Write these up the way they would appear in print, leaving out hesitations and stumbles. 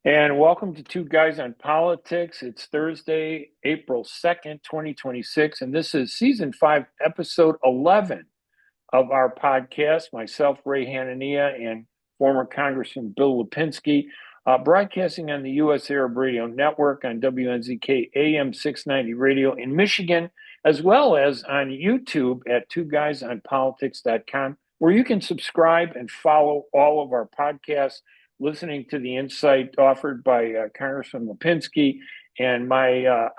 And welcome to Two Guys on Politics. It's Thursday, April 2nd, 2026, and this is season 5, episode 11 of our podcast. Myself, Ray Hanania, and former Congressman Bill Lipinski, broadcasting on the U.S. Arab Radio Network on WNZK AM 690 radio in Michigan, as well as on YouTube at twoguysonpolitics.com, where you can subscribe and follow all of our podcasts, listening to the insight offered by Congressman Lipinski and I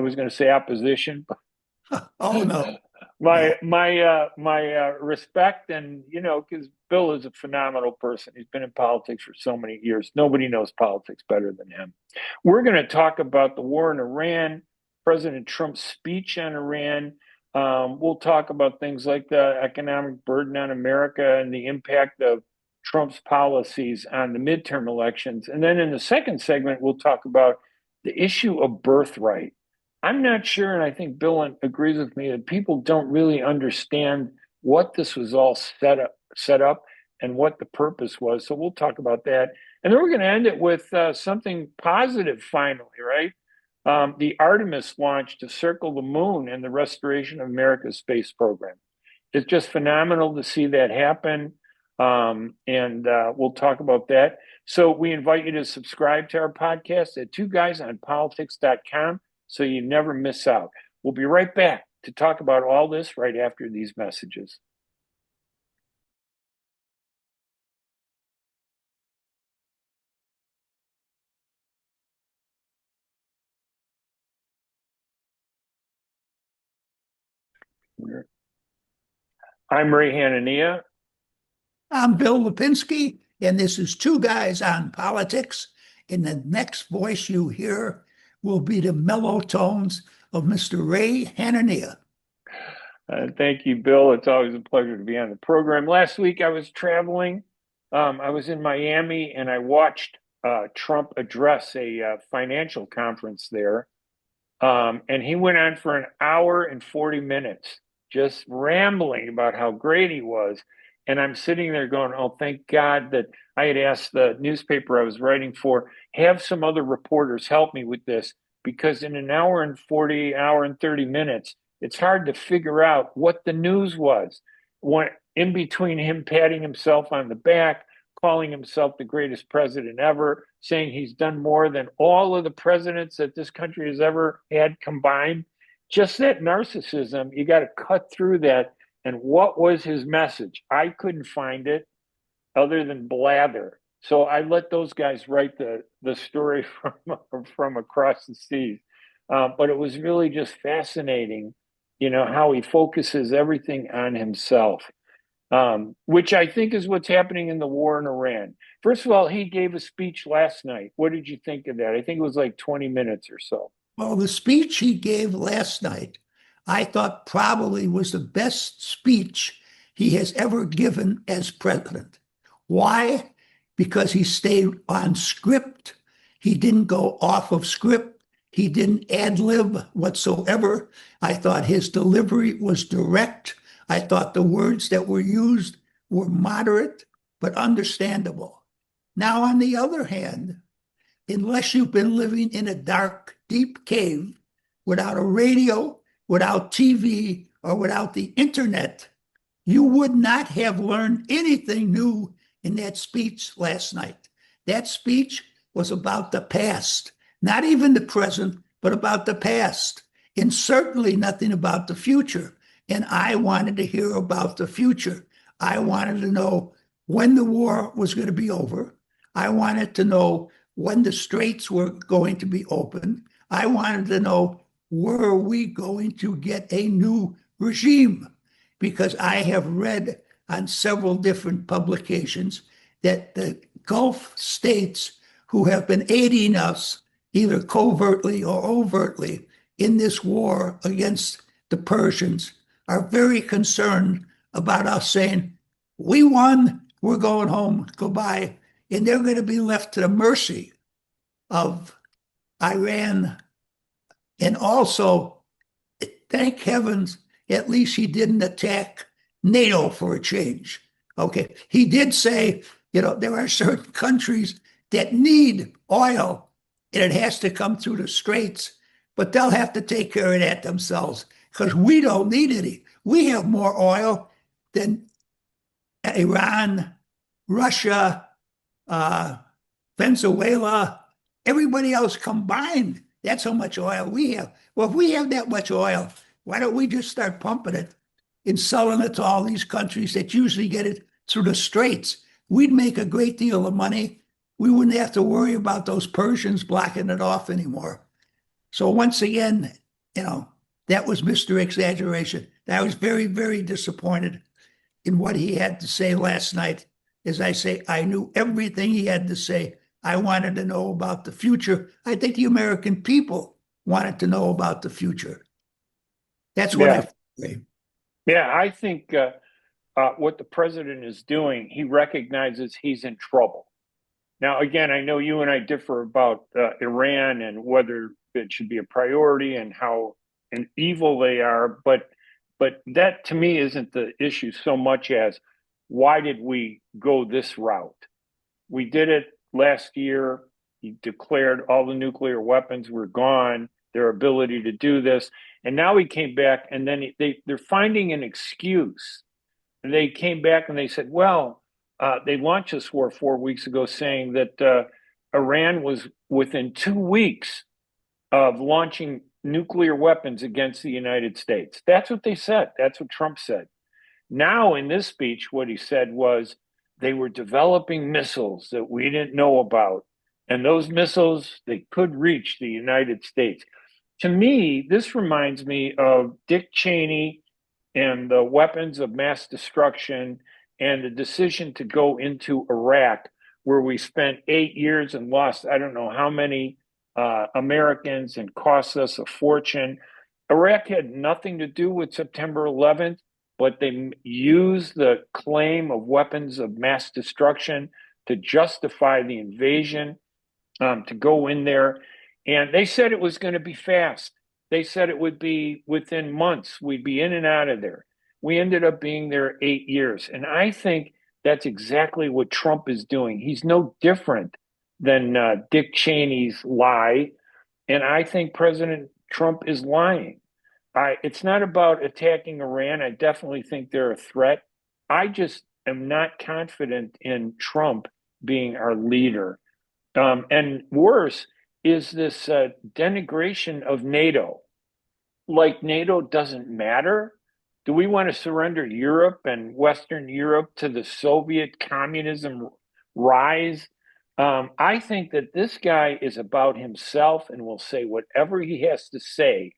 was going to say opposition, Oh no, my respect, and because Bill is a phenomenal person. He's been in politics for so many years. Nobody knows politics better than him. We're going to talk about the war in Iran, President Trump's speech on Iran. We'll talk about things like the economic burden on America and the impact of Trump's policies on the midterm elections. And then in the second segment, we'll talk about the issue of birthright. I'm not sure, and I think Bill agrees with me, that people don't really understand what this was all set up, and what the purpose was. So we'll talk about that, and then we're going to end it with something positive. Finally, right? The Artemis launch to circle the moon and the restoration of America's space program. It's just phenomenal to see that happen, and we'll talk about that. So we invite you to subscribe to our podcast at twoguysonpolitics.com so you never miss out. We'll be right back to talk about all this right after these messages. I'm Ray Hanania. I'm Bill Lipinski, and this is Two Guys on Politics. And the next voice you hear will be the mellow tones of Mr. Ray Hanania. Thank you, Bill. It's always a pleasure to be on the program. Last week I was traveling. I was in Miami, and I watched Trump address a financial conference there. And he went on for an hour and 40 minutes, just rambling about how great he was. And I'm sitting there going, oh, thank God that I had asked the newspaper I was writing for, have some other reporters help me with this, because in an hour and 30 minutes, it's hard to figure out what the news was. In between him patting himself on the back, calling himself the greatest president ever, saying he's done more than all of the presidents that this country has ever had combined. Just that narcissism, you got to cut through that. And what was his message? I couldn't find it other than blather. So I let those guys write the story from across the seas. But it was really just fascinating, how he focuses everything on himself, which I think is what's happening in the war in Iran. First of all, he gave a speech last night. What did you think of that? I think it was like 20 minutes or so. Well, the speech he gave last night, I thought probably was the best speech he has ever given as president. Why? Because he stayed on script. He didn't go off of script. He didn't ad-lib whatsoever. I thought his delivery was direct. I thought the words that were used were moderate but understandable. Now, on the other hand, unless you've been living in a dark, deep cave without a radio, without TV, or without the internet, you would not have learned anything new in that speech last night. That speech was about the past, not even the present, but about the past, and certainly nothing about the future. And I wanted to hear about the future. I wanted to know when the war was going to be over. I wanted to know when the straits were going to be open. I wanted to know, were we going to get a new regime? Because I have read on several different publications that the Gulf states who have been aiding us either covertly or overtly in this war against the Persians are very concerned about us saying, we won, we're going home, goodbye. And they're going to be left to the mercy of Iran. And also, thank heavens, at least he didn't attack NATO for a change. Okay. He did say, there are certain countries that need oil, and it has to come through the straits, but they'll have to take care of that themselves because we don't need any. We have more oil than Iran, Russia, Venezuela, everybody else combined. That's how much oil we have. Well, if we have that much oil, why don't we just start pumping it and selling it to all these countries that usually get it through the straits? We'd make a great deal of money. We wouldn't have to worry about those Persians blocking it off anymore. So once again, that was Mr. Exaggeration. I was very, very disappointed in what he had to say last night. As I say, I knew everything he had to say. I wanted to know about the future. I think the American people wanted to know about the future. That's what I think. Yeah, I think what the president is doing, he recognizes he's in trouble. Now, again, I know you and I differ about Iran and whether it should be a priority and how evil they are, but that to me isn't the issue so much as why did we go this route? We did it last year. He declared all the nuclear weapons were gone, their ability to do this. And now he came back and then they're finding an excuse. And they came back and they said, well, they launched this war 4 weeks ago saying that Iran was within 2 weeks of launching nuclear weapons against the United States. That's what they said. That's what Trump said. Now, in this speech, what he said was they were developing missiles that we didn't know about. And those missiles, they could reach the United States. To me, this reminds me of Dick Cheney and the weapons of mass destruction and the decision to go into Iraq, where we spent 8 years and lost I don't know how many Americans and cost us a fortune. Iraq had nothing to do with September 11th, but they used the claim of weapons of mass destruction to justify the invasion, to go in there. And they said it was going to be fast. They said it would be within months. We'd be in and out of there. We ended up being there 8 years. And I think that's exactly what Trump is doing. He's no different than Dick Cheney's lie. And I think President Trump is lying. It's not about attacking Iran. I definitely think they're a threat. I just am not confident in Trump being our leader. And worse is this denigration of NATO. Like NATO doesn't matter. Do we want to surrender Europe and Western Europe to the Soviet communism rise? I think that this guy is about himself and will say whatever he has to say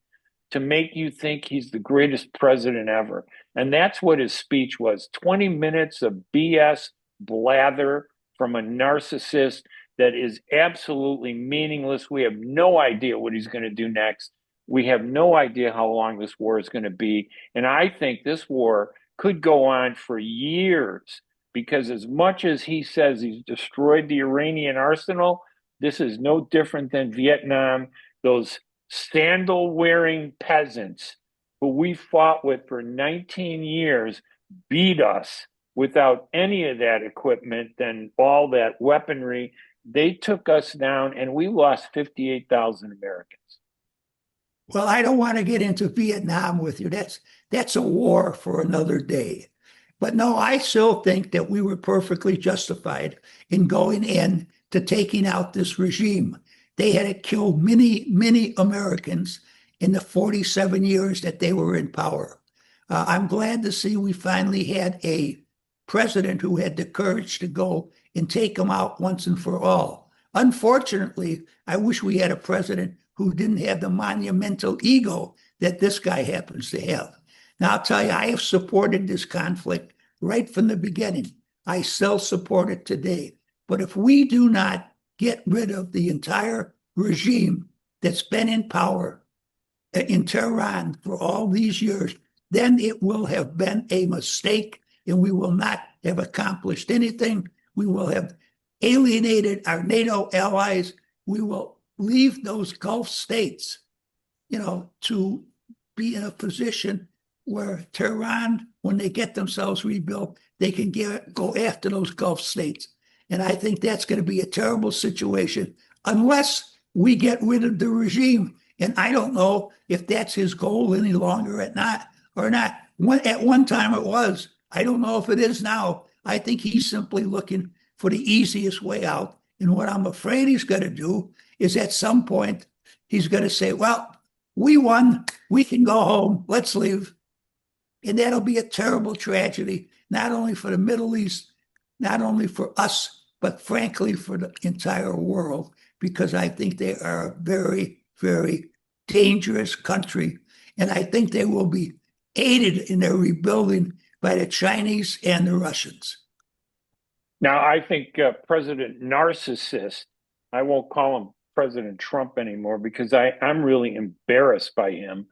to make you think he's the greatest president ever. And that's what his speech was. 20 minutes of BS blather from a narcissist that is absolutely meaningless. We have no idea what he's going to do next. We have no idea how long this war is going to be. And I think this war could go on for years because as much as he says he's destroyed the Iranian arsenal, this is no different than Vietnam. Those sandal-wearing peasants who we fought with for 19 years beat us without any of that equipment and all that weaponry. They took us down and we lost 58,000 Americans. Well, I don't want to get into Vietnam with you. That's a war for another day. But no, I still think that we were perfectly justified in going in to taking out this regime. They had killed many, many Americans in the 47 years that they were in power. I'm glad to see we finally had a president who had the courage to go and take them out once and for all. Unfortunately, I wish we had a president who didn't have the monumental ego that this guy happens to have. Now, I'll tell you, I have supported this conflict right from the beginning. I still support it today. But if we do not get rid of the entire regime that's been in power in Tehran for all these years, then it will have been a mistake and we will not have accomplished anything. We will have alienated our NATO allies. We will leave those Gulf states, to be in a position where Tehran, when they get themselves rebuilt, they can go after those Gulf states. And I think that's going to be a terrible situation unless we get rid of the regime. And I don't know if that's his goal any longer or not. At one time it was. I don't know if it is now. I think he's simply looking for the easiest way out. And what I'm afraid he's going to do is at some point, he's going to say, well, we won. We can go home. Let's leave. And that'll be a terrible tragedy, not only for the Middle East, not only for us, but frankly, for the entire world, because I think they are a very, very dangerous country. And I think they will be aided in their rebuilding by the Chinese and the Russians. Now, I think President Narcissist, I won't call him President Trump anymore because I'm really embarrassed by him.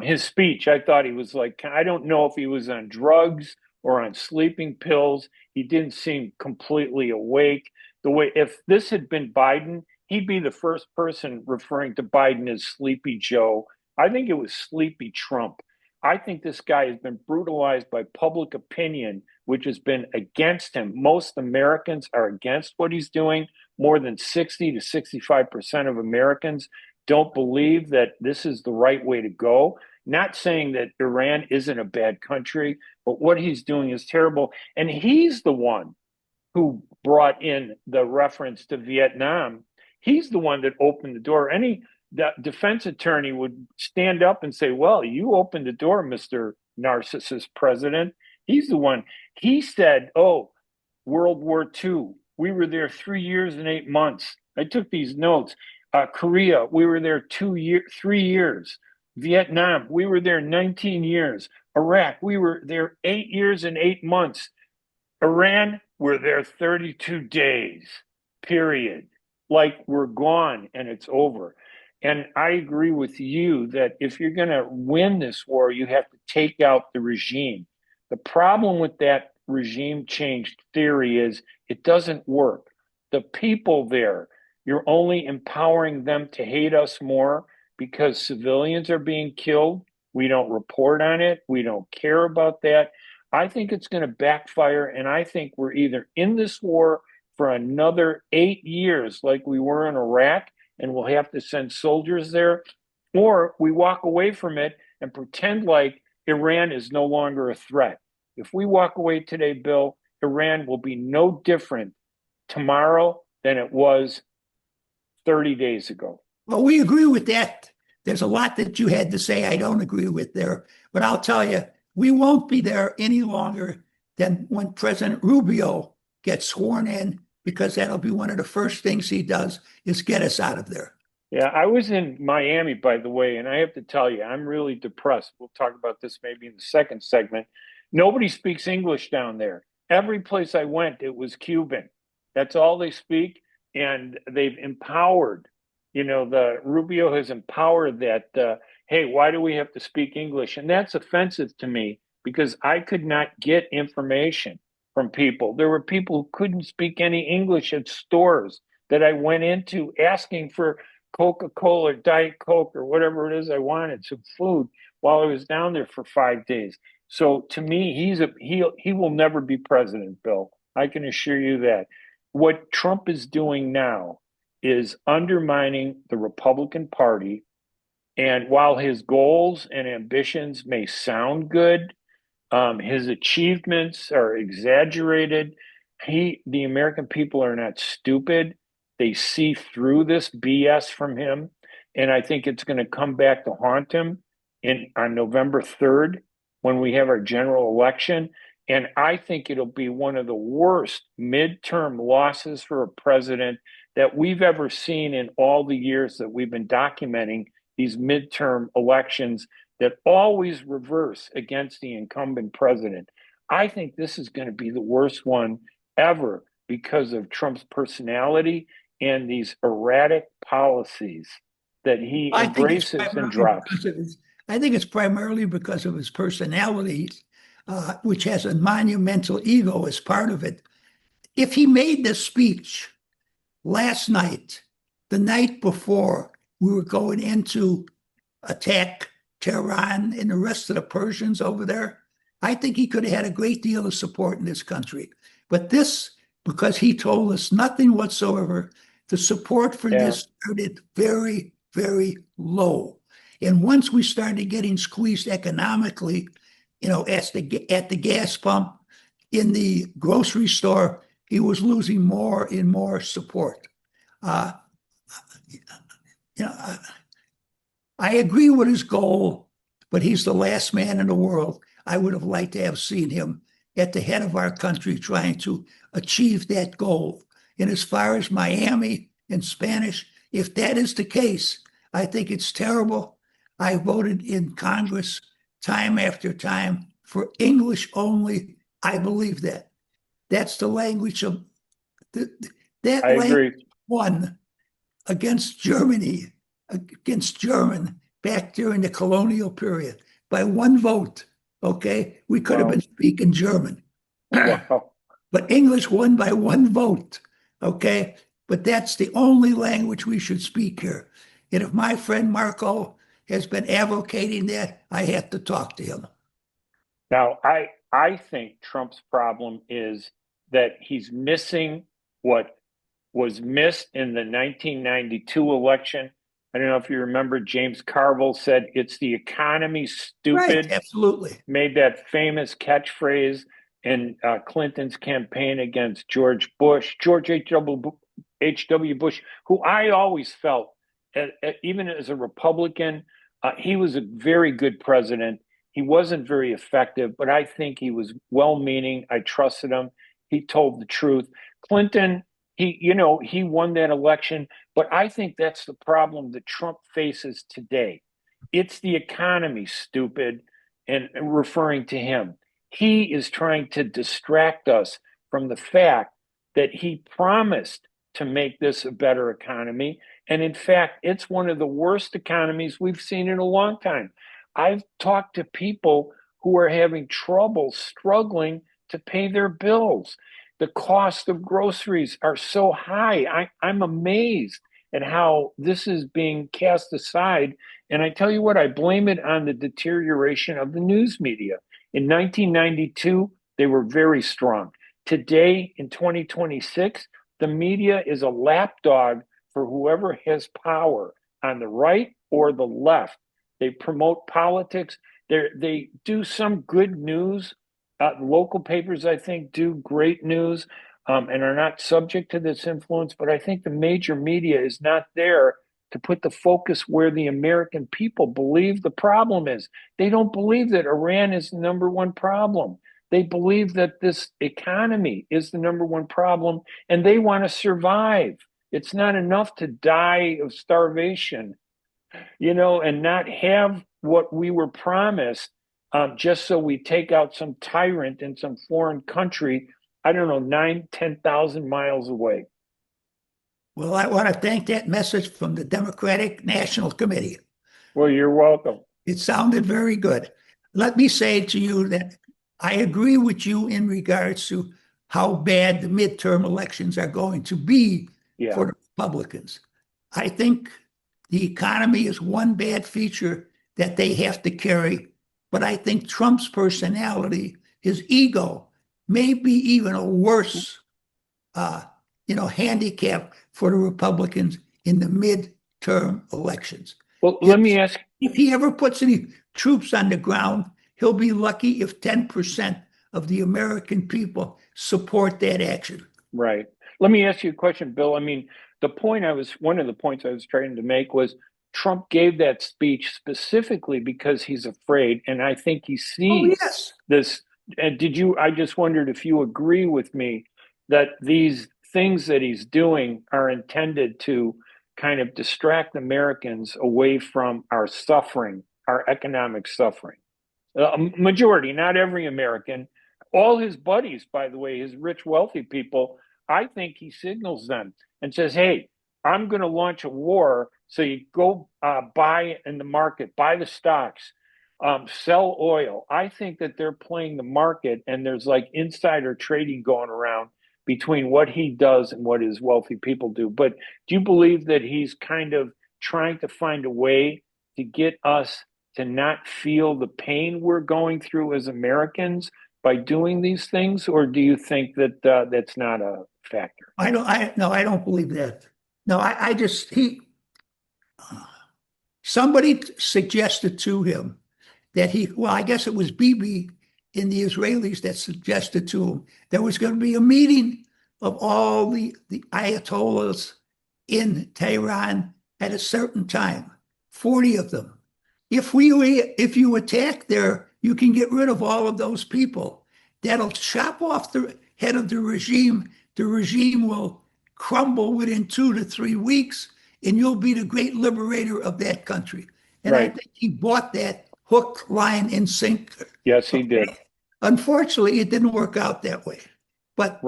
His speech, I thought he was like, I don't know if he was on drugs or on sleeping pills. He didn't seem completely awake. If this had been Biden, he'd be the first person referring to Biden as Sleepy Joe. I think it was Sleepy Trump. I think this guy has been brutalized by public opinion, which has been against him. Most Americans are against what he's doing. More than 60 to 65% of Americans don't believe that this is the right way to go. Not saying that Iran isn't a bad country, but what he's doing is terrible. And he's the one who brought in the reference to Vietnam. He's the one that opened the door. Any defense attorney would stand up and say, well, you opened the door, Mr. Narcissist President. He's the one. He said, oh, World War II, we were there 3 years and 8 months. I took these notes. Korea, we were there 3 years. Vietnam, we were there 19 years. Iraq, we were there 8 years and 8 months. Iran, we're there 32 days, period. Like we're gone and it's over. And I agree with you that if you're going to win this war, you have to take out the regime. The problem with that regime change theory is it doesn't work. The people there, you're only empowering them to hate us more because civilians are being killed. We don't report on it. We don't care about that. I think it's going to backfire. And I think we're either in this war for another 8 years, like we were in Iraq, and we'll have to send soldiers there, or we walk away from it and pretend like Iran is no longer a threat. If we walk away today, Bill, Iran will be no different tomorrow than it was 30 days ago. Well, we agree with that. There's a lot that you had to say I don't agree with there, but I'll tell you, we won't be there any longer than when President Rubio gets sworn in, because that'll be one of the first things he does is get us out of there. Yeah, I was in Miami, by the way, and I have to tell you, I'm really depressed. We'll talk about this maybe in the second segment. Nobody speaks English down there. Every place I went, it was Cuban. That's all they speak. And they've empowered, the Rubio has empowered that, hey, why do we have to speak English? And that's offensive to me because I could not get information from people. There were people who couldn't speak any English at stores that I went into asking for Coca-Cola, Diet Coke, or whatever it is I wanted, some food while I was down there for 5 days. So to me, he will never be president, Bill. I can assure you that. What Trump is doing now is undermining the Republican Party. And while his goals and ambitions may sound good, his achievements are exaggerated. The American people are not stupid. They see through this BS from him. And I think it's going to come back to haunt him on November 3rd when we have our general election. And I think it'll be one of the worst midterm losses for a president that we've ever seen in all the years that we've been documenting these midterm elections that always reverse against the incumbent president. I think this is going to be the worst one ever because of Trump's personality and these erratic policies that he embraces and drops. I think it's primarily because of his personality, which has a monumental ego as part of it. If he made this speech last night, the night before we were going into attack Tehran and the rest of the Persians over there, I think he could have had a great deal of support in this country. But this because he told us nothing whatsoever. The support for Yeah, this started very, very low. And once we started getting squeezed economically, at the gas pump, in the grocery store, he was losing more and more support. Uh, you know, I agree with his goal, but he's the last man in the world I would have liked to have seen him at the head of our country trying to achieve that goal. And as far as Miami and Spanish, if that is the case, I think it's terrible. I voted in Congress time after time for English only. I believe that. That's the language of the, that I language agree. won against Germany, against German back during the colonial period by one vote. Okay, we could have been Well, speaking German, well, but English won by one vote. Okay, but that's the only language we should speak here. And if my friend Marco has been advocating that, I have to talk to him. now I think Trump's problem is that he's missing what was missed in the 1992 election. I don't know if you remember, James Carville said, "It's the economy, Right, stupid." absolutely. Made that famous catchphrase in Clinton's campaign against George Bush, George H.W. Bush, who I always felt, even as a Republican, he was a very good president. He wasn't very effective, but I think he was well-meaning. I trusted him. He told the truth. Clinton, he won that election, but I think that's the problem that Trump faces today. It's the economy, stupid, and referring to him. He is trying to distract us from the fact that he promised to make this a better economy. And in fact, it's one of the worst economies we've seen in a long time. I've talked to people who are having trouble struggling to pay their bills. The cost of groceries are so high. I'm amazed at how this is being cast aside. And I tell you what, I blame it on the deterioration of the news media. In 1992, they were very strong. Today, in 2026, the media is a lapdog for whoever has power on the right or the left. They promote politics. They do some good news. Local papers, I think, do great news and are not subject to this influence. But I think the major media is not there to put the focus where the American people believe the problem is. They don't believe that Iran is the number one problem. They believe that this economy is the number one problem and they want to survive. It's not enough to die of starvation, and not have what we were promised just so we take out some tyrant in some foreign country, I don't know, 9, 10,000 miles away. Well, I want to thank that message from the Democratic National Committee. Well, you're welcome. It sounded very good. Let me say to you that I agree with you in regards to how bad the midterm elections are going to be Yeah. for the Republicans. I think the economy is one bad feature that they have to carry, but I think Trump's personality, his ego, may be even a worse, handicap for the Republicans in the midterm elections. Well, If, let me ask. if he ever puts any troops on the ground, he'll be lucky if 10% of the American people support that action. Right. Let me ask you a question, Bill. I mean, one of the points I was trying to make was Trump gave that speech specifically because he's afraid. And I think he Oh, sees yes. this. And I just wondered if you agree with me that these things that he's doing are intended to kind of distract Americans away from our suffering, our economic suffering. Majority, not every American. All his buddies, by the way, his rich, wealthy people, I think he signals them and says, "Hey, I'm going to launch a war. So you go buy in the market, buy the stocks, sell oil." I think that they're playing the market and there's like insider trading going around between what he does and what his wealthy people do. But do you believe that he's kind of trying to find a way to get us to not feel the pain we're going through as Americans by doing these things, or do you think that that's not factor. I don't believe that. No, I just, somebody suggested to him that well, I guess it was Bibi in the Israelis that suggested to him there was going to be a meeting of all the Ayatollahs in Tehran at a certain time, 40 of them. If you attack there, you can get rid of all of those people. That'll chop off the head of the regime. The regime will crumble within 2 to 3 weeks, and you'll be the great liberator of that country. And I think he bought that hook, line, and sinker. Yes, he did. Unfortunately, it didn't work out that way. But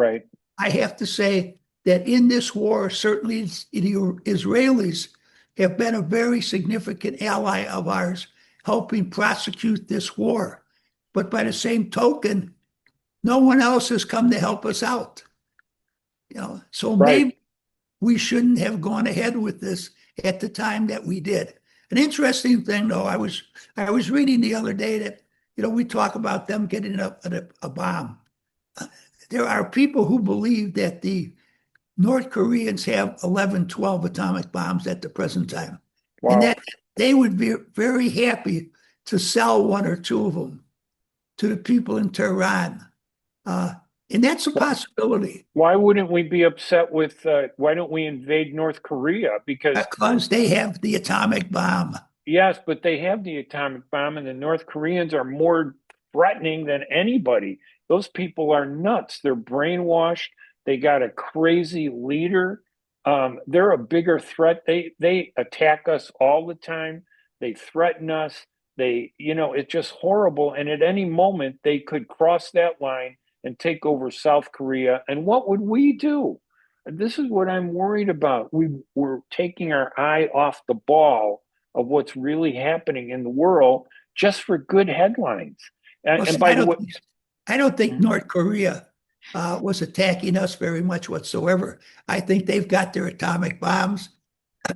I have to say that in this war, certainly the Israelis have been a very significant ally of ours, helping prosecute this war. But by the same token, no one else has come to help us out. So maybe we shouldn't have gone ahead with this at the time that we did. An interesting thing, though, I was reading the other day that we talk about them getting a bomb. There are people who believe that the North Koreans have 11, 12 atomic bombs at the present time. Wow. And that they would be very happy to sell 1 or 2 of them to the people in Tehran. And that's a possibility. Why wouldn't we be upset with, why don't we invade North Korea? Because they have the atomic bomb. Yes, but they have the atomic bomb, and the North Koreans are more threatening than anybody. Those people are nuts. They're brainwashed. They got a crazy leader. They're a bigger threat. They attack us all the time. They threaten us. It's just horrible. And at any moment, they could cross that line and take over South Korea. And what would we do? This is what I'm worried about. We're taking our eye off the ball of what's really happening in the world just for good headlines. And by the way, I don't think North Korea was attacking us very much whatsoever. I think they've got their atomic bombs.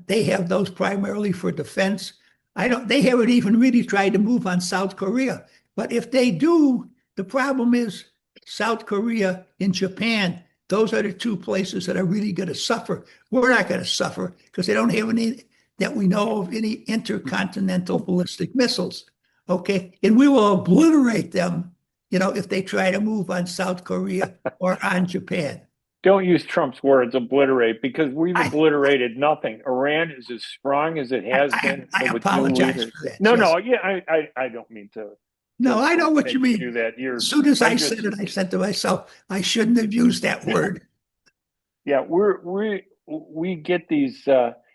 They have those primarily for defense. They haven't even really tried to move on South Korea. But if they do, the problem is South Korea and Japan. Those are the 2 places that are really going to suffer. We're not going to suffer because they don't have any, that we know of, any intercontinental ballistic missiles. Okay. And we will obliterate them, if they try to move on South Korea or on Japan. Don't use Trump's words, obliterate, because we've obliterated nothing. Iran is as strong as it has been. I apologize for that. No, I don't mean to. No, I know what you mean. Do that. As soon as I said it, I said to myself, I shouldn't have used that word. Yeah, we get these.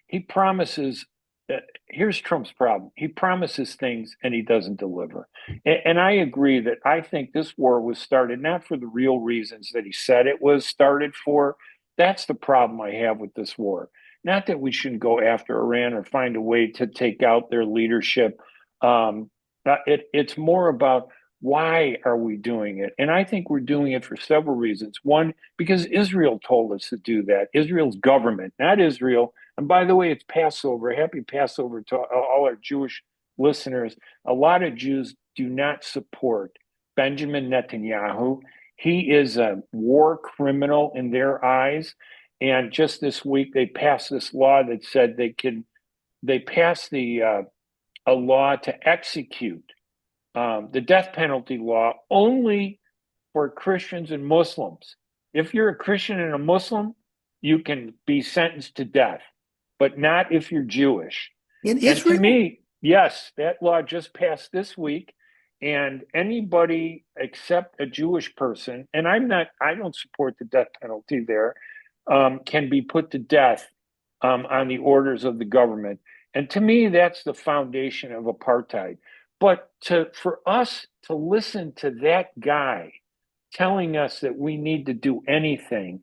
He promises. Here's Trump's problem. He promises things and he doesn't deliver. And I agree that I think this war was started not for the real reasons that he said it was started for. That's the problem I have with this war. Not that we shouldn't go after Iran or find a way to take out their leadership. It's more about why are we doing it? And I think we're doing it for several reasons. One, because Israel told us to do that. Israel's government, not Israel. And by the way, it's Passover. Happy Passover to all our Jewish listeners. A lot of Jews do not support Benjamin Netanyahu. He is a war criminal in their eyes. And just this week, they passed this law that said they passed a law to execute the death penalty law only for Christians and Muslims. If you're a Christian and a Muslim, you can be sentenced to death, but not if you're Jewish. In Israel? And to me, yes, that law just passed this week, and anybody except a Jewish person, and I don't support the death penalty there, can be put to death on the orders of the government. And to me, that's the foundation of apartheid. But for us to listen to that guy telling us that we need to do anything,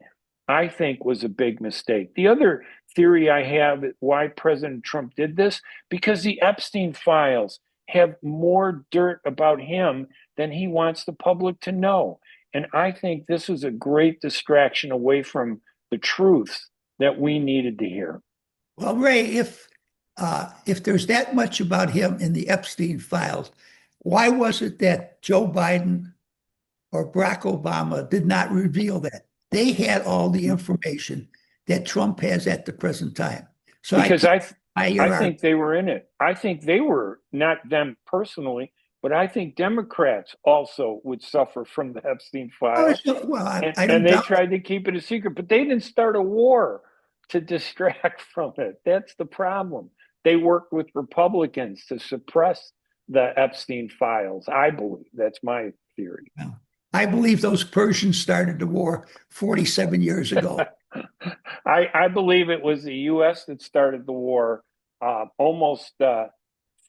I think was a big mistake. The other theory I have why President Trump did this, because the Epstein files have more dirt about him than he wants the public to know. And I think this is a great distraction away from the truth that we needed to hear. Well, Ray, if there's that much about him in the Epstein files, why was it that Joe Biden or Barack Obama did not reveal that? they had all the information that Trump has at the present time. So Because I I think they were in it. I think they were, not them personally, but I think Democrats also would suffer from the Epstein files. well, And I don't and they doubt it. tried to keep it a secret, but they didn't start a war to distract from it. That's the problem. They worked with Republicans to suppress the Epstein files. I believe that's my theory. Well, I believe those Persians started the war 47 years ago. I believe it was the U.S. that started the war almost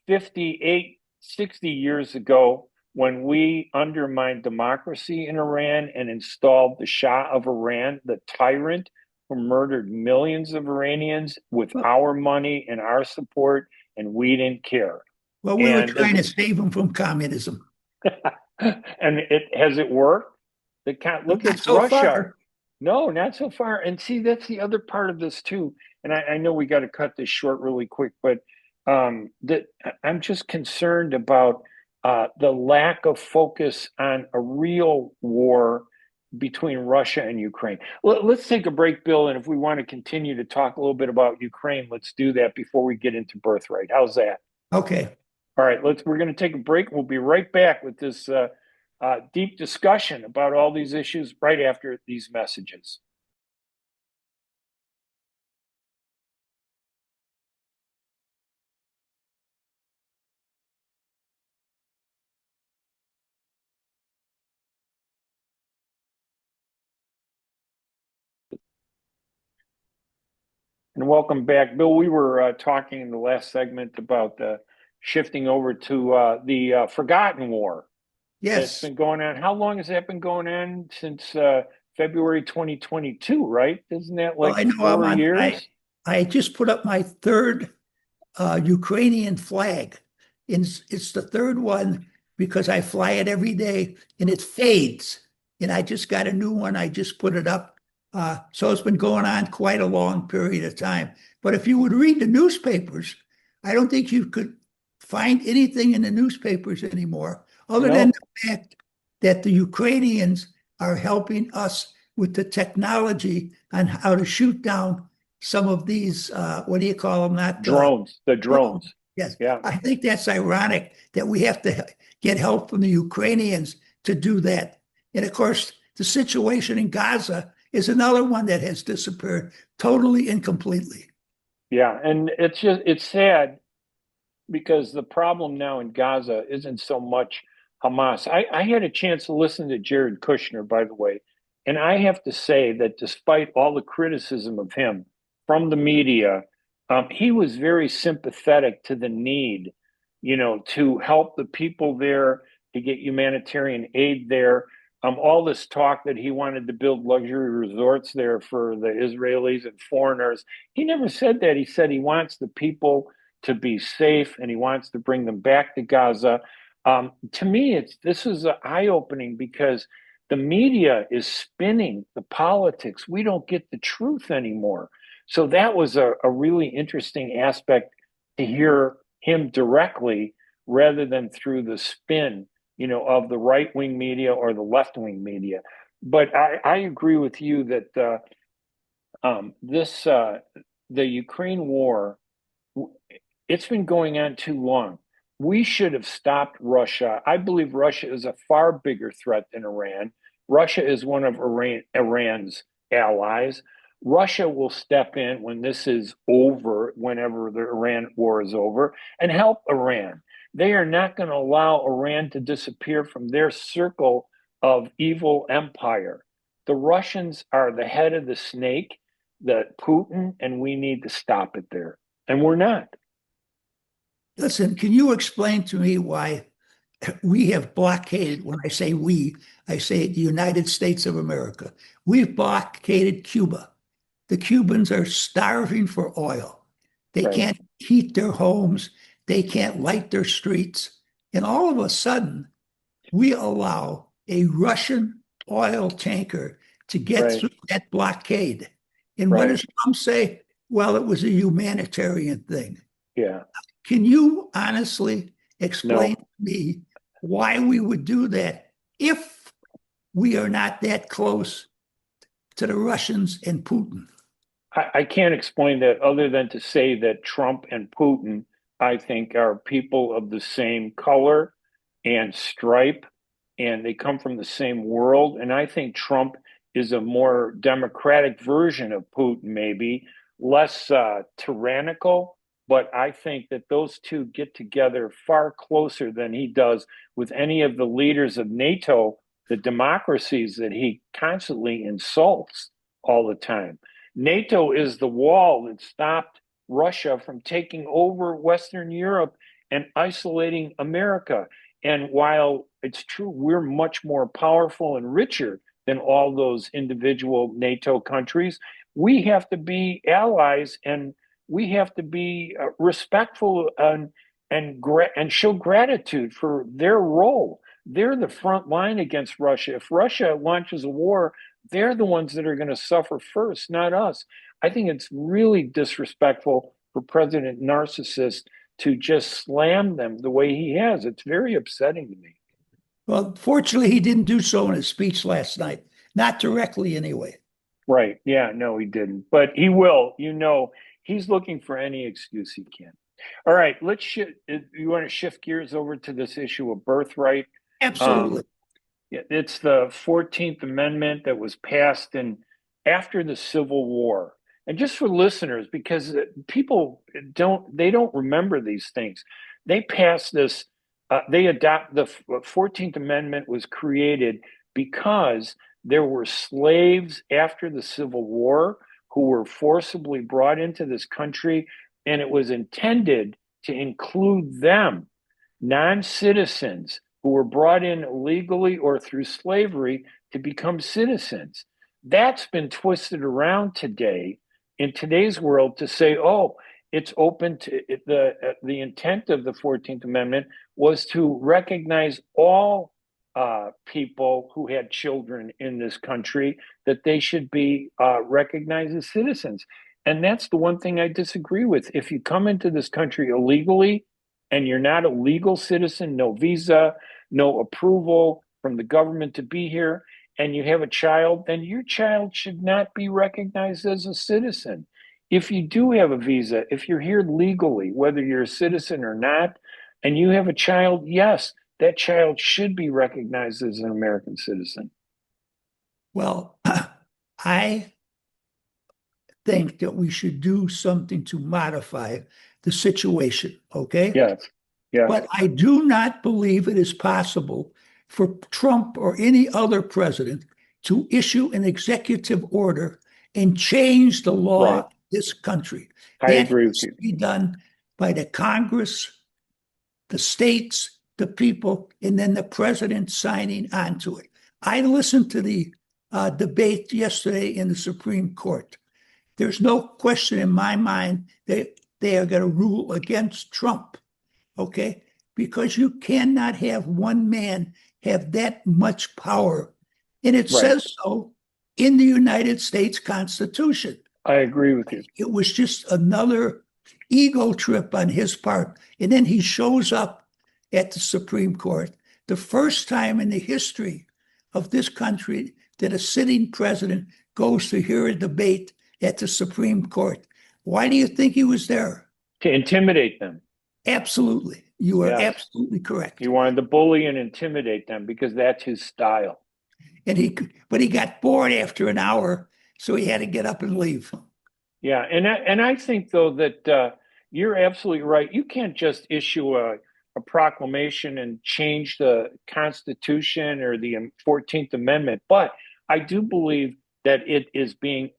58, 60 years ago when we undermined democracy in Iran and installed the Shah of Iran, the tyrant who murdered millions of Iranians with our money and our support, and we didn't care. Well, we were And trying to save them from communism. and it has it worked? Look Not at so Russia. far. No, not so far. And see, that's the other part of this too. And I know we got to cut this short really quick, but that I'm just concerned about the lack of focus on a real war between Russia and Ukraine. Let's take a break, Bill. And if we want to continue to talk a little bit about Ukraine, let's do that before we get into Birthright. How's that? Okay. All right, we're going to take a break. We'll be right back with this deep discussion about all these issues right after these messages. And welcome back, Bill. We were talking in the last segment about shifting over to the Forgotten War that's Yes. been going on. How long has that been going on? Since February 2022, right? Isn't that Well, like I know 4 years? I just put up my third Ukrainian flag. And it's the third one because I fly it every day and it fades. And I just got a new one. I just put it up. So it's been going on quite a long period of time. But if you would read the newspapers, I don't think you could find anything in the newspapers anymore other than No, the fact that the Ukrainians are helping us with the technology on how to shoot down some of these, what do you call them? Not drones, the drones. drones. Yes, Yeah. I think that's ironic that we have to get help from the Ukrainians to do that. And of course, the situation in Gaza is another one that has disappeared totally and completely. Yeah. And it's sad because the problem now in Gaza isn't so much Hamas. I had a chance to listen to Jared Kushner, by the way, and I have to say that despite all the criticism of him from the media, he was very sympathetic to the need, to help the people there, to get humanitarian aid there. All this talk that he wanted to build luxury resorts there for the Israelis and foreigners. He never said that. He said he wants the people to be safe and he wants to bring them back to Gaza. To me, this is eye opening because the media is spinning the politics. We don't get the truth anymore. So that was a really interesting aspect to hear him directly rather than through the spin, of the right wing media or the left wing media. But I agree with you that this the Ukraine war, it's been going on too long. We should have stopped Russia. I believe Russia is a far bigger threat than Iran. Russia is one of Iran's allies. Russia will step in when this is over, whenever the Iran war is over, and help Iran. They are not going to allow Iran to disappear from their circle of evil empire. The Russians are the head of the snake, the Putin, and we need to stop it there. And we're not. Listen, can you explain to me why we have blockaded? When I say we, I say the United States of America. We've blockaded Cuba. The Cubans are starving for oil. They Right. can't heat their homes. They can't light their streets. And all of a sudden, we allow a Russian oil tanker to get Right. through that blockade. And what Right. does Trump say? Well, it was a humanitarian thing. Yeah. Can you honestly explain to No. me why we would do that if we are not that close to the Russians and Putin? I can't explain that other than to say that Trump and Putin, I think, are people of the same color and stripe, and they come from the same world. And I think Trump is a more democratic version of Putin, maybe less tyrannical. But I think that those two get together far closer than he does with any of the leaders of NATO, the democracies that he constantly insults all the time. NATO is the wall that stopped Russia from taking over Western Europe and isolating America. And while it's true, we're much more powerful and richer than all those individual NATO countries, we have to be allies and we have to be respectful and show gratitude for their role. They're the front line against Russia. If Russia launches a war, they're the ones that are going to suffer first, not us. I think it's really disrespectful for President Narcissist to just slam them the way he has. It's very upsetting to me. Well, fortunately, he didn't do so in his speech last night, not directly anyway. Right. Yeah, no, he didn't. But he will. He's looking for any excuse he can. All right, you want to shift gears over to this issue of birthright? Absolutely. It's the 14th Amendment that was passed after the Civil War. And just for listeners, because people don't remember these things. They passed this, the 14th Amendment was created because there were slaves after the Civil War who were forcibly brought into this country, and it was intended to include them, non-citizens, who were brought in illegally or through slavery to become citizens. That's been twisted around today in today's world to say, oh, it's open to the intent of the 14th Amendment was to recognize all people who had children in this country, that they should be recognized as citizens. And that's the one thing I disagree with. If you come into this country illegally and you're not a legal citizen, no visa, no approval from the government to be here, and you have a child, then your child should not be recognized as a citizen. If you do have a visa, if you're here legally, whether you're a citizen or not, and you have a child, yes, that child should be recognized as an American citizen. Well, I think that we should do something to modify the situation, okay? Yes. Yeah. But I do not believe it is possible for Trump or any other president to issue an executive order and change the law of this country. I agree with you. That has to be done by the Congress, the states, the people, and then the president signing onto it. I listened to the debate yesterday in the Supreme Court. There's no question in my mind that they are going to rule against Trump, okay? Because you cannot have one man have that much power. And it says so in the United States Constitution. I agree with you. It was just another ego trip on his part. And then he shows up at the Supreme Court, the first time in the history of this country that a sitting president goes to hear a debate at the Supreme Court. Why do you think he was there? To intimidate them. Absolutely. You are absolutely correct. He wanted to bully and intimidate them because that's his style. But he got bored after an hour, so he had to get up and leave. Yeah, and I think though that you're absolutely right. You can't just issue a proclamation and change the Constitution or the 14th Amendment, but I do believe that it is being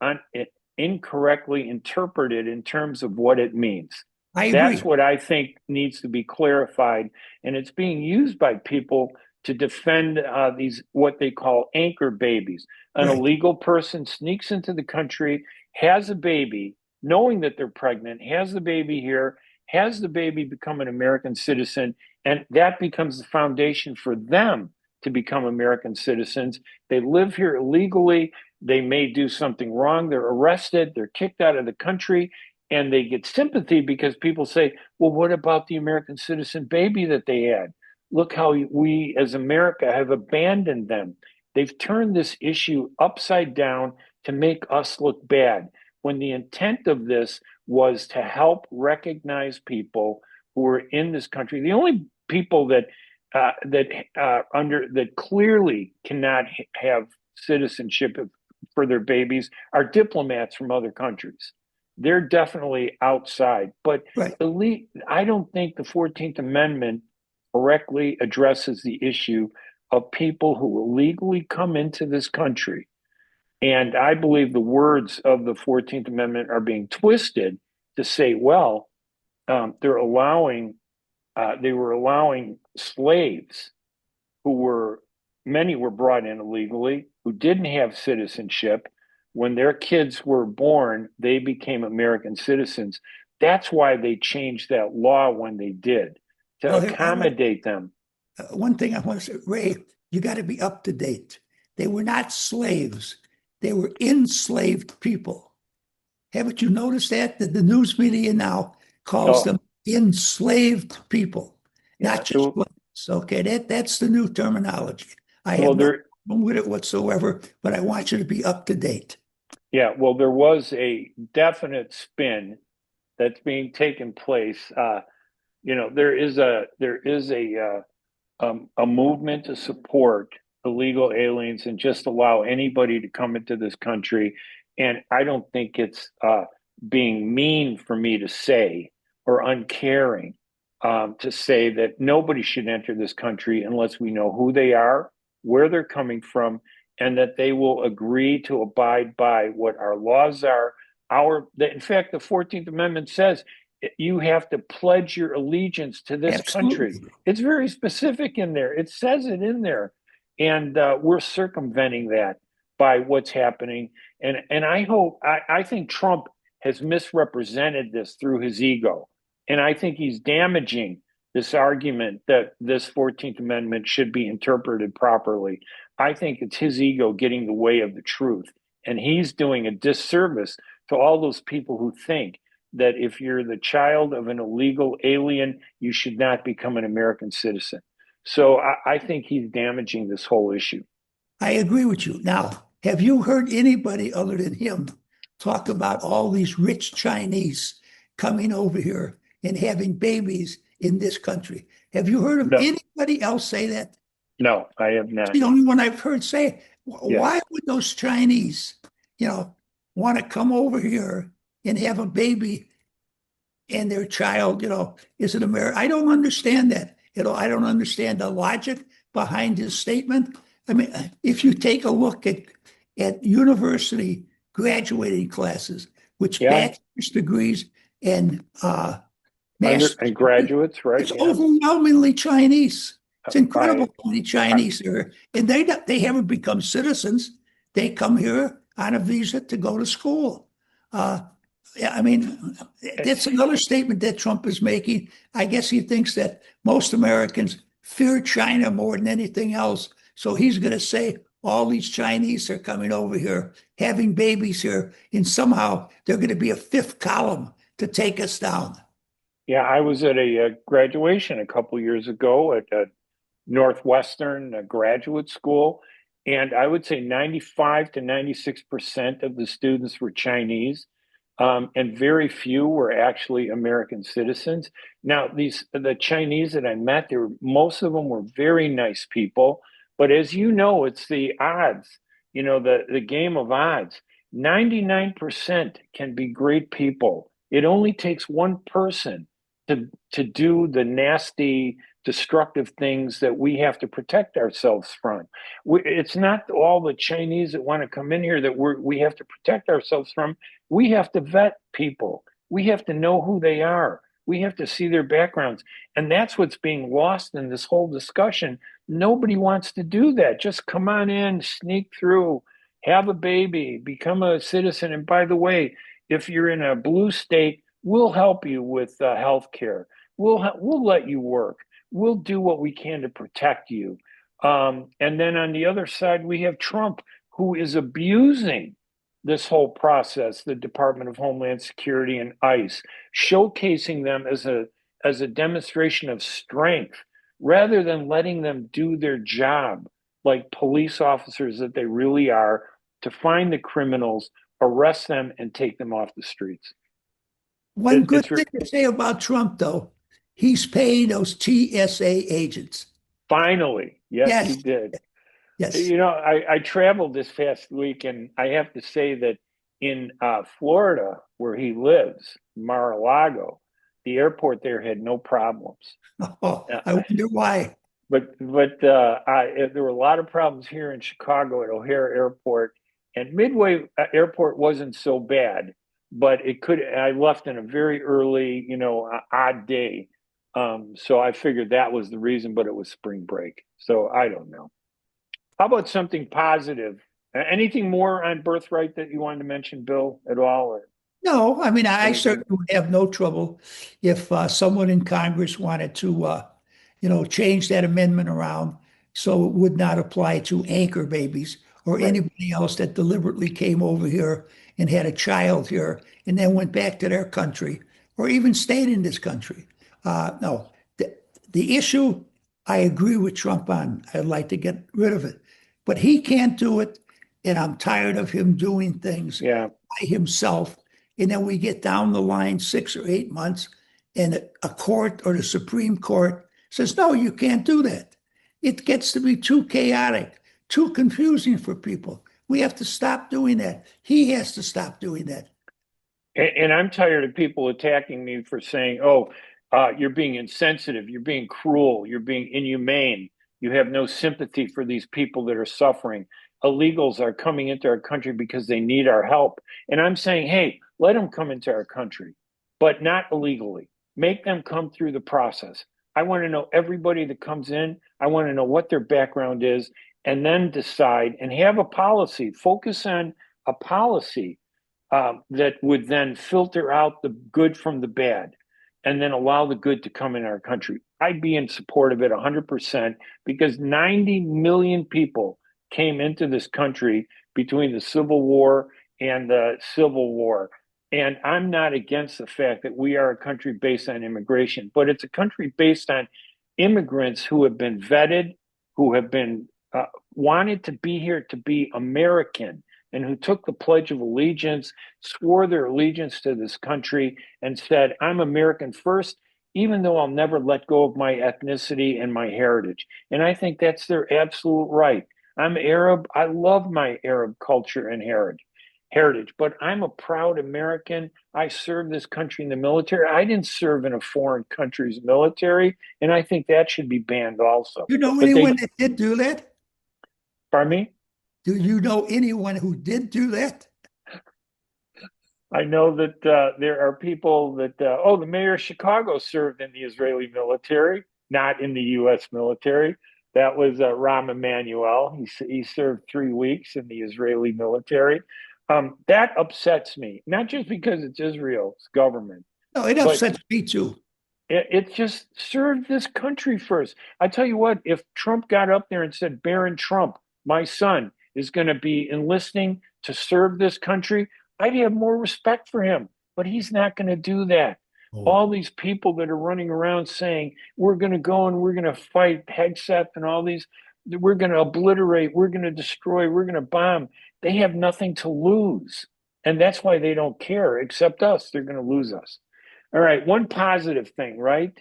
incorrectly interpreted in terms of what it means. I agree. That's what I think needs to be clarified, and it's being used by people to defend these what they call anchor babies. An illegal person sneaks into the country, has a baby, knowing that they're pregnant, has the baby here, has the baby become an American citizen, and that becomes the foundation for them to become American citizens. They live here illegally. They may do something wrong. They're arrested. They're kicked out of the country. And they get sympathy because people say, well, what about the American citizen baby that they had? Look how we as America have abandoned them. They've turned this issue upside down. to make us look bad, when the intent of this was to help recognize people who are in this country. The only people that clearly cannot have citizenship for their babies are diplomats from other countries. They're definitely outside. But Right. I don't think the 14th Amendment correctly addresses the issue of people who illegally come into this country. And I believe the words of the 14th Amendment are being twisted to say, well, they were allowing slaves who were, many were brought in illegally, who didn't have citizenship. When their kids were born, they became American citizens. That's why they changed that law when they did, to Well, here, accommodate them. one thing I want to say, Ray, you got to be up to date. They were not slaves. They were enslaved people. Haven't you noticed that? That the news media now calls Oh, them enslaved people, yeah. not just slaves. Okay, that's the new terminology. I have Well, no there, problem with it whatsoever, but I want you to be up to date. yeah. Well, there was a definite spin that's being taken place. There is a movement to support illegal aliens and just allow anybody to come into this country. And I don't think it's being mean for me to say, or uncaring, to say that nobody should enter this country unless we know who they are, where they're coming from, and that they will agree to abide by what our laws are. In fact, the 14th Amendment says you have to pledge your allegiance to this country. Absolutely. It's very specific in there. It says it in there. And we're circumventing that by what's happening. And I think Trump has misrepresented this through his ego. And I think he's damaging this argument that this 14th Amendment should be interpreted properly. I think it's his ego getting in the way of the truth. And he's doing a disservice to all those people who think that if you're the child of an illegal alien, you should not become an American citizen. So I think he's damaging this whole issue. I agree with you. Now, have you heard anybody other than him talk about all these rich Chinese coming over here and having babies in this country? Have you heard of No, anybody else say that? no, I have It's not. the only one I've heard say, Yeah, why would those Chinese, you know, want to come over here and have a baby and their child, is an American? I don't understand that. I don't understand the logic behind his statement. I mean, if you take a look at university graduating classes, which yeah, bachelor's degrees and master's and degrees, graduates, right? it's Yeah, overwhelmingly Chinese. It's I, incredible how many I Chinese there, and they haven't become citizens. They come here on a visa to go to school. Uh, yeah, I mean, that's another statement that Trump is making. I guess he thinks that most Americans fear China more than anything else. So he's going to say all these Chinese are coming over here, having babies here, and somehow they're going to be a fifth column to take us down. yeah, I was at a graduation a couple years ago at Northwestern graduate school, and I would say 95 to 96% of the students were Chinese, and very few were actually American citizens. Now, the Chinese that I met, most of them were very nice people, but as you know, it's the odds, the game of odds. 99% can be great people. It only takes one person to do the nasty, destructive things that we have to protect ourselves from. It's not all the Chinese that want to come in here that we have to protect ourselves from. We have to vet people. We have to know who they are. We have to see their backgrounds. And that's what's being lost in this whole discussion. Nobody wants to do that. Just come on in, sneak through, have a baby, become a citizen. And by the way, if you're in a blue state, we'll help you with health care. We'll let you work. We'll do what we can to protect you. And then on the other side, we have Trump, who is abusing this whole process, the Department of Homeland Security and ICE, showcasing them as a demonstration of strength rather than letting them do their job like police officers that they really are, to find the criminals, arrest them, and take them off the streets. One good It's thing to say about Trump, though, he's paying those TSA agents. finally, yes, he Yes, did. yes. You know, I traveled this past week, and I have to say that in Florida, where he lives, Mar-a-Lago, the airport there had no problems. Oh, Uh, I wonder why. but there were a lot of problems here in Chicago at O'Hare Airport, and Midway Airport wasn't so bad, but it could. I left in a very early, odd day, so I figured that was the reason. But it was spring break, so I don't know. How about something positive? Anything more on Birthright that you wanted to mention, Bill, at all, or No, I mean, I anything? certainly would have no trouble if someone in Congress wanted to, change that amendment around so it would not apply to anchor babies or Right. anybody else that deliberately came over here and had a child here and then went back to their country or even stayed in this country. No, the issue I agree with Trump on. I'd like to get rid of it, but he can't do it, and I'm tired of him doing things Yeah. by himself. And then we get down the line 6 or 8 months, and a court or the Supreme Court says, no, you can't do that. It gets to be too chaotic, too confusing for people. We have to stop doing that. He has to stop doing that. And I'm tired of people attacking me for saying, "Oh, you're being insensitive, you're being cruel, you're being inhumane. You have no sympathy for these people that are suffering. Illegals are coming into our country because they need our help." And I'm saying, "Hey, let them come into our country, but not illegally. Make them come through the process. I want to know everybody that comes in. I want to know what their background is, and then decide and have a policy. Focus on a policy." That would then filter out the good from the bad and then allow the good to come in our country. I'd be in support of it 100% because 90 million people came into this country between the Civil War and the Civil War. And I'm not against the fact that we are a country based on immigration, but it's a country based on immigrants who have been vetted, who have been wanted to be here to be American, and who took the Pledge of Allegiance, swore their allegiance to this country, and said, I'm American first, even though I'll never let go of my ethnicity and my heritage. And I think that's their absolute right. I'm Arab. I love my Arab culture and heritage, but I'm a proud American. I served this country in the military. I didn't serve in a foreign country's military, and I think that should be banned also. You know But anyone they, that did do that? pardon me? Do you know anyone who did do that? I know that there are people that, the mayor of Chicago served in the Israeli military, not in the U.S. military. That was Rahm Emanuel. He served 3 weeks in the Israeli military. That upsets me, not just because it's Israel's government, No, it but upsets me too. it just served this country first. I tell you what, if Trump got up there and said, Barron Trump, my son, is going to be enlisting to serve this country, I'd have more respect for him. But he's not going to do that. Oh. All these people that are running around saying, we're going to go and we're going to fight Hegseth and all these, we're going to obliterate, we're going to destroy, we're going to bomb. They have nothing to lose. And that's why they don't care, except us. They're going to lose us. All right, one positive thing, right,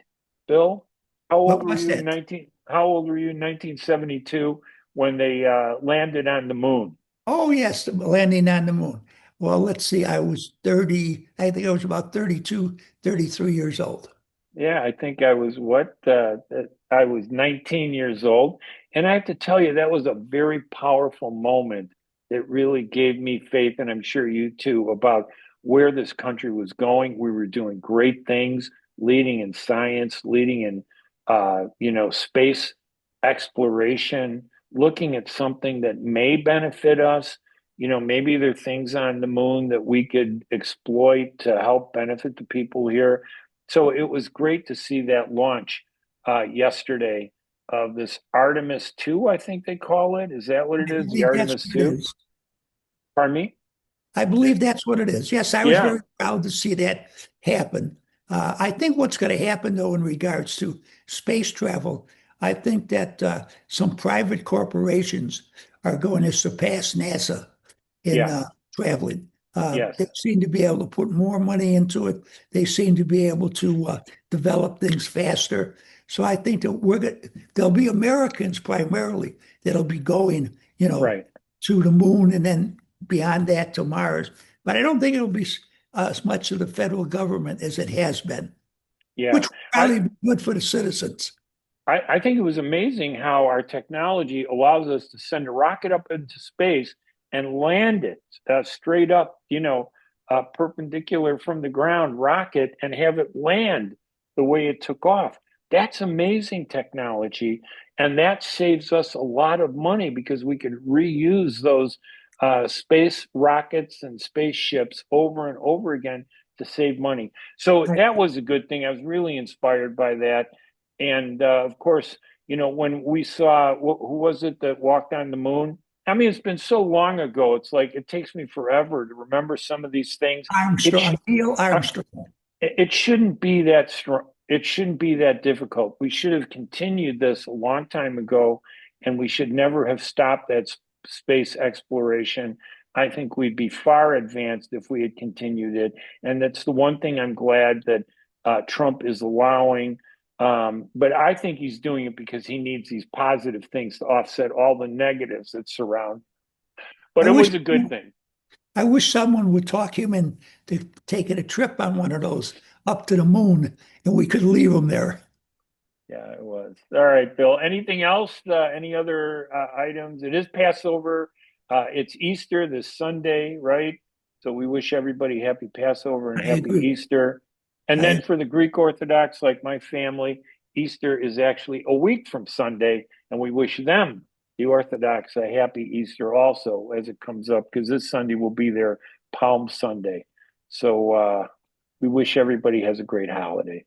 Bill? How old What were was you in that? 19 how old were you in 1972 when they landed on the moon? Oh, yes, the landing on the moon. Well, let's see. I was 30, I think I was about 32, 33 years old. Yeah, I think I was I was 19 years old. And I have to tell you, that was a very powerful moment that really gave me faith, and I'm sure you too, about where this country was going. We were doing great things, leading in science, leading in space exploration, looking at something that may benefit us. Maybe there are things on the moon that we could exploit to help benefit the people here. So it was great to see that launch yesterday of this Artemis 2, I think they call it. Is that what it I is? The believe that's Artemis what it 2? is. Pardon me? I believe that's what it is. Yes, I was Yeah. very proud to see that happen. I think what's going to happen, though, in regards to space travel, I think that some private corporations are going to surpass NASA in Yeah. traveling. Yes. They seem to be able to put more money into it. They seem to be able to develop things faster. So I think that there'll be Americans primarily that'll be going, Right. to the moon and then beyond that to Mars. But I don't think it'll be as much of the federal government as it has been, Yeah. which will I, probably be good for the citizens. I think it was amazing how our technology allows us to send a rocket up into space and land it straight up, perpendicular from the ground rocket and have it land the way it took off. That's amazing technology. And that saves us a lot of money because we could reuse those space rockets and spaceships over and over again to save money. So that was a good thing. I was really inspired by that. And of course, when we saw who was it that walked on the moon? I mean, it's been so long ago. It's like it takes me forever to remember some of these things. It sh Armstrong, Neil uh, Armstrong. it shouldn't be that strong. It shouldn't be that difficult. We should have continued this a long time ago, and we should never have stopped that space exploration. I think we'd be far advanced if we had continued it. And that's the one thing I'm glad that Trump is allowing. But I think he's doing it because he needs these positive things to offset all the negatives that surround. But I it wish was a good thing. I wish someone would talk him into taking a trip on one of those up to the moon, and we could leave him there. Yeah, it was. All right, Bill. Anything else? Any other items? It is Passover. It's Easter this Sunday, right? So we wish everybody happy Passover and I happy agree. Easter. And I then for the Greek Orthodox, like my family, Easter is actually a week from Sunday, and we wish them, the Orthodox, a happy Easter also as it comes up, because this Sunday will be their Palm Sunday. So we wish everybody has a great holiday.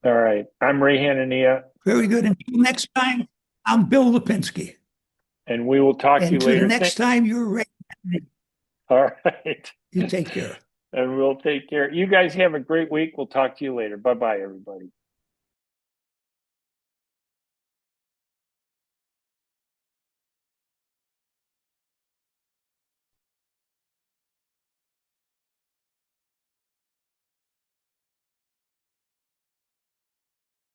All right. I'm Ray Hanania, Very good. Until next time, I'm Bill Lipinski. and we will talk to you And to the later. next time you're ready, All right. you take care. And we'll take care. You guys have a great week. We'll talk to you later. Bye bye, everybody.